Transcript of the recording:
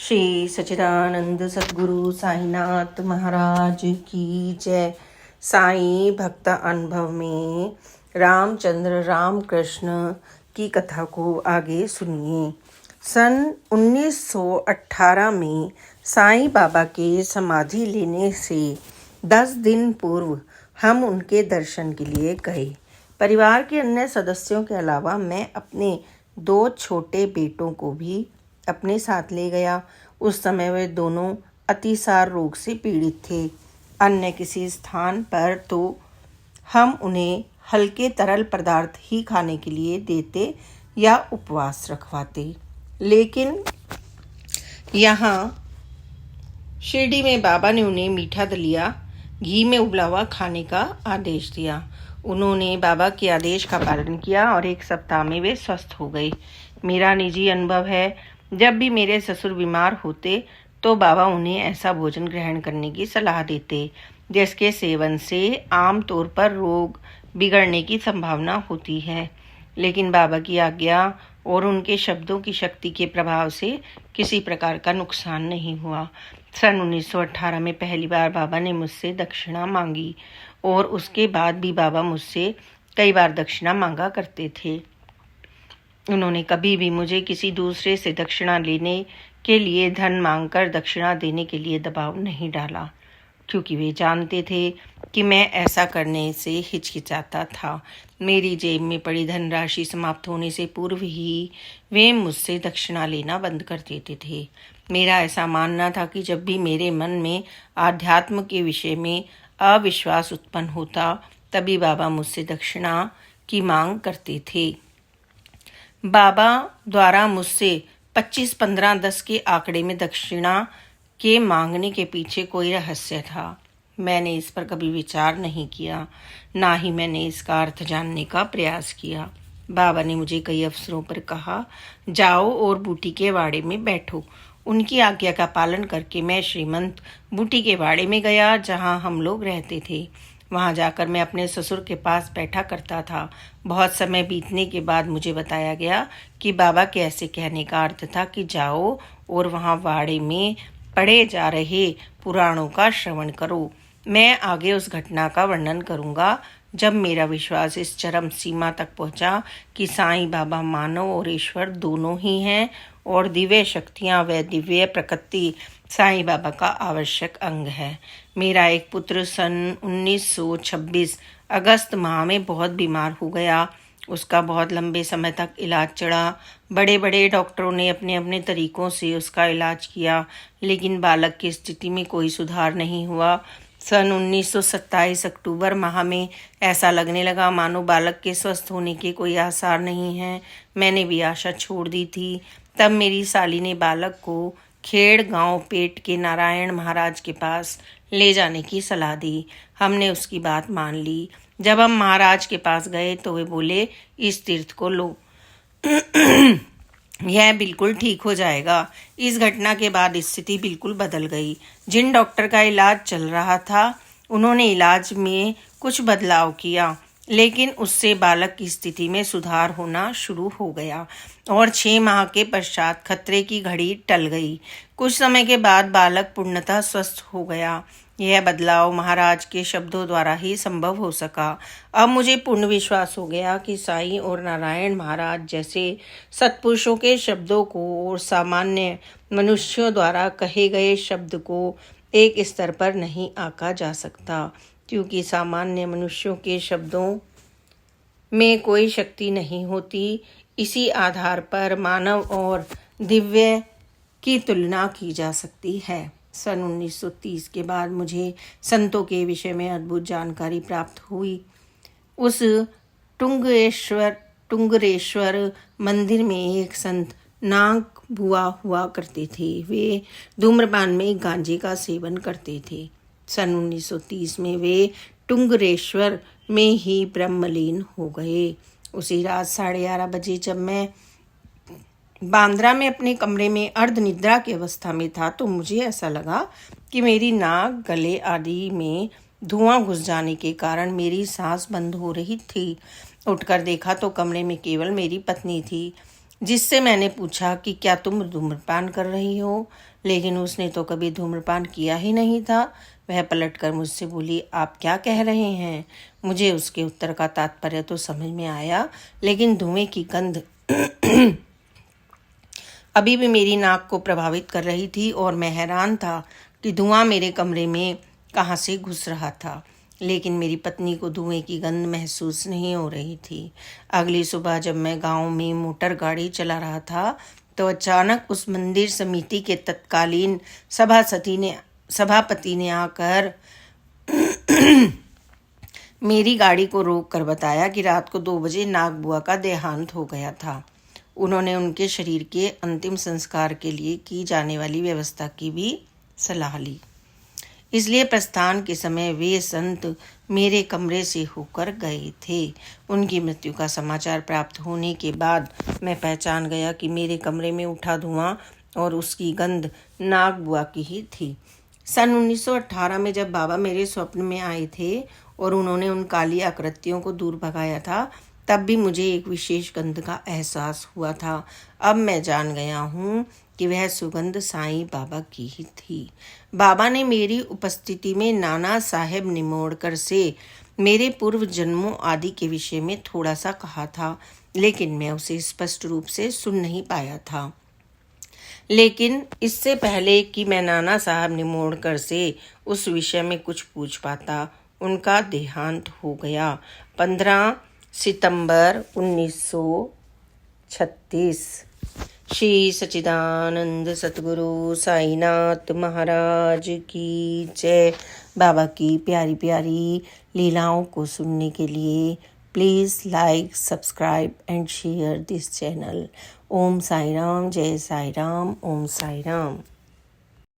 श्री सच्चिदानंद सद्गुरु साईनाथ महाराज की जय। साईं भक्त अनुभव में रामचंद्र रामकृष्ण की कथा को आगे सुनिए। सन 1918 में साईं बाबा के समाधि लेने से 10 दिन पूर्व हम उनके दर्शन के लिए गए। परिवार के अन्य सदस्यों के अलावा मैं अपने 2 छोटे बेटों को भी अपने साथ ले गया। उस समय वे दोनों अतिसार रोग से पीड़ित थे। अन्य किसी स्थान पर तो हम उन्हें हल्के तरल पदार्थ ही खाने के लिए देते या उपवास रखवाते, लेकिन यहाँ शिरडी में बाबा ने उन्हें मीठा दलिया घी में उबला हुआ खाने का आदेश दिया। उन्होंने बाबा के आदेश का पालन किया और 1 सप्ताह में वे स्वस्थ हो गए। मेरा निजी अनुभव है, जब भी मेरे ससुर बीमार होते तो बाबा उन्हें ऐसा भोजन ग्रहण करने की सलाह देते जिसके सेवन से आम तौर पर रोग बिगड़ने की संभावना होती है, लेकिन बाबा की आज्ञा और उनके शब्दों की शक्ति के प्रभाव से किसी प्रकार का नुकसान नहीं हुआ। सन 1918 में पहली बार बाबा ने मुझसे दक्षिणा मांगी और उसके बाद भी बाबा मुझसे कई बार दक्षिणा मांगा करते थे। उन्होंने कभी भी मुझे किसी दूसरे से दक्षिणा लेने के लिए धन मांगकर दक्षिणा देने के लिए दबाव नहीं डाला, क्योंकि वे जानते थे कि मैं ऐसा करने से हिचकिचाता था। मेरी जेब में पड़ी धनराशि समाप्त होने से पूर्व ही वे मुझसे दक्षिणा लेना बंद कर देते थे। मेरा ऐसा मानना था कि जब भी मेरे मन में आध्यात्म के विषय में अविश्वास उत्पन्न होता, तभी बाबा मुझसे दक्षिणा की मांग करते थे। बाबा द्वारा मुझसे 25, 15, 10 के आंकड़े में दक्षिणा के मांगने के पीछे कोई रहस्य था। मैंने इस पर कभी विचार नहीं किया, ना ही मैंने इसका अर्थ जानने का प्रयास किया। बाबा ने मुझे कई अवसरों पर कहा, जाओ और बूटी के वाड़े में बैठो। उनकी आज्ञा का पालन करके मैं श्रीमंत बूटी के वाड़े में गया, जहां हम लोग रहते थे। वहां जाकर मैं अपने ससुर के पास बैठा करता था। बहुत समय बीतने के बाद मुझे बताया गया कि बाबा के ऐसे कहने का अर्थ था कि जाओ और वहां वाड़े में पढ़े जा रहे पुराणों का श्रवण करो। मैं आगे उस घटना का वर्णन करूंगा जब मेरा विश्वास इस चरम सीमा तक पहुंचा कि साईं बाबा मानव और ईश्वर दोनों ही हैं और दिव्य शक्तियां व दिव्य प्रकृति साईं बाबा का आवश्यक अंग है। मेरा एक पुत्र सन 1926 अगस्त माह में बहुत बीमार हो गया। उसका बहुत लंबे समय तक इलाज चला। बड़े बड़े डॉक्टरों ने अपने अपने तरीकों से उसका इलाज किया, लेकिन बालक की स्थिति में कोई सुधार नहीं हुआ। सन 1927 अक्टूबर माह में ऐसा लगने लगा मानो बालक के स्वस्थ होने के कोई आसार नहीं हैं। मैंने भी आशा छोड़ दी थी। तब मेरी साली ने बालक को खेड़ गांव पेट के नारायण महाराज के पास ले जाने की सलाह दी। हमने उसकी बात मान ली। जब हम महाराज के पास गए तो वे बोले, इस तीर्थ को लो, यह बिल्कुल ठीक हो जाएगा। इस घटना के बाद स्थिति बिल्कुल बदल गई। जिन डॉक्टर का इलाज चल रहा था, उन्होंने इलाज में कुछ बदलाव किया, लेकिन उससे बालक की स्थिति में सुधार होना शुरू हो गया और 6 माह के पश्चात खतरे की घड़ी टल गई। कुछ समय के बाद बालक पूर्णतः स्वस्थ हो गया। यह बदलाव महाराज के शब्दों द्वारा ही संभव हो सका। अब मुझे पूर्ण विश्वास हो गया कि साईं और नारायण महाराज जैसे सत्पुरुषों के शब्दों को और सामान्य मनुष्यों द्वारा कहे गए शब्द को एक स्तर पर नहीं आंका जा सकता, क्योंकि सामान्य मनुष्यों के शब्दों में कोई शक्ति नहीं होती। इसी आधार पर मानव और दिव्य की तुलना की जा सकती है। सन 1930 के बाद मुझे संतों के विषय में अद्भुत जानकारी प्राप्त हुई। उस टुंगरेश्वर मंदिर में एक संत नाग बुआ हुआ करते थे। वे धूम्रपान में गांजे का सेवन करते थे। सन 1930 में वे टुंगरेश्वर में ही ब्रह्मलीन हो गए। उसी रात 11:30 बजे जब मैं बांद्रा में अपने कमरे में अर्ध निद्रा की अवस्था में था, तो मुझे ऐसा लगा कि मेरी नाक, गले आदि में धुआं घुस जाने के कारण मेरी सांस बंद हो रही थी। उठकर देखा तो कमरे में केवल मेरी पत्नी थी। जिससे मैंने पूछा कि क्या तुम धूम्रपान कर रही हो, लेकिन उसने तो कभी धूम्रपान किया ही नहीं था। वह पलटकर मुझसे बोली, आप क्या कह रहे हैं? मुझे उसके उत्तर का तात्पर्य तो समझ में आया, लेकिन धुएं की गंध अभी भी मेरी नाक को प्रभावित कर रही थी और मैं हैरान था कि धुआं मेरे कमरे में कहाँ से घुस रहा था। लेकिन मेरी पत्नी को धुएं की गंध महसूस नहीं हो रही थी। अगली सुबह जब मैं गांव में मोटर गाड़ी चला रहा था तो अचानक उस मंदिर समिति के तत्कालीन सभापति ने आकर मेरी गाड़ी को रोक कर बताया कि रात को 2 बजे नाग बुआ का देहांत हो गया था। उन्होंने उनके शरीर के अंतिम संस्कार के लिए की जाने वाली व्यवस्था की भी सलाह ली। इसलिए प्रस्थान के समय वे संत मेरे कमरे से होकर गए थे। उनकी मृत्यु का समाचार प्राप्त होने के बाद मैं पहचान गया कि मेरे कमरे में उठा धुआं और उसकी गंध नाग बुआ की ही थी। सन 1918 में जब बाबा मेरे स्वप्न में आए थे और उन्होंने उन काली आकृतियों को दूर भगाया था, तब भी मुझे एक विशेष गंध का एहसास हुआ था। अब मैं जान गया हूँ कि वह सुगंध साईं बाबा की ही थी। बाबा ने मेरी उपस्थिति में नाना साहेब निमोड़कर से मेरे पूर्व जन्मों आदि के विषय में थोड़ा सा कहा था, लेकिन मैं उसे स्पष्ट रूप से सुन नहीं पाया था। लेकिन इससे पहले कि मैं नाना साहब निमोड़कर से उस विषय में कुछ पूछ पाता, उनका देहांत हो गया। 15 सितंबर 1936। श्री सच्चिदानंद सतगुरु साईनाथ महाराज की जय। बाबा की प्यारी प्यारी लीलाओं को सुनने के लिए please like, subscribe and share this channel. Om Sai Ram, जय साई राम, ओम साई राम।